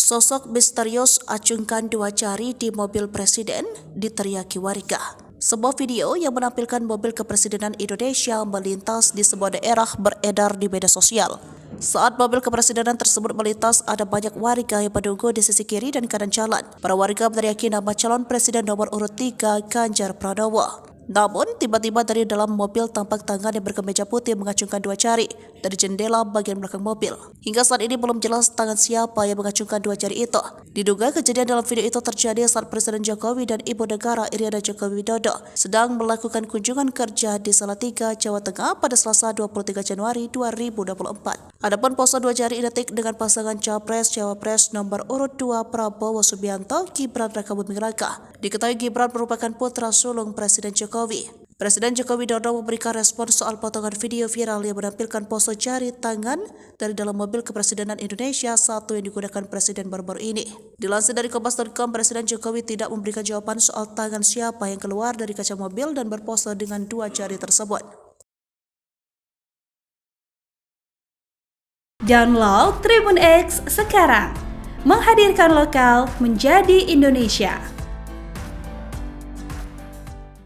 Sosok misterius acungkan dua jari di mobil presiden diteriaki warga. Sebuah video yang menampilkan mobil kepresidenan Indonesia melintas di sebuah daerah beredar di media sosial. Saat mobil kepresidenan tersebut melintas, ada banyak warga yang menunggu di sisi kiri dan kanan jalan. Para warga meneriaki nama calon presiden nomor urut 3 Ganjar Pranowo. Namun, tiba-tiba dari dalam mobil tampak tangan yang berkemeja putih mengacungkan dua jari dari jendela bagian belakang mobil. Hingga saat ini belum jelas tangan siapa yang mengacungkan dua jari itu. Diduga kejadian dalam video itu terjadi saat Presiden Jokowi dan Ibu Negara Iriana Joko Widodo sedang melakukan kunjungan kerja di Salatiga, Jawa Tengah pada Selasa 23 Januari 2024. Adapun pose dua jari identik dengan pasangan Capres-Cawapres nomor urut 2 Prabowo Subianto, Gibran Rakabuming Raka. Diketahui Gibran merupakan putra sulung Presiden Jokowi. Presiden Joko Widodo memberikan respon soal potongan video viral yang menampilkan pose jari tangan dari dalam mobil kepresidenan Indonesia satu yang digunakan Presiden baru-baru ini. Dilansir dari Kompas.com, Presiden Jokowi tidak memberikan jawaban soal tangan siapa yang keluar dari kaca mobil dan berpose dengan dua jari tersebut. Download Tribun X sekarang, menghadirkan lokal menjadi Indonesia.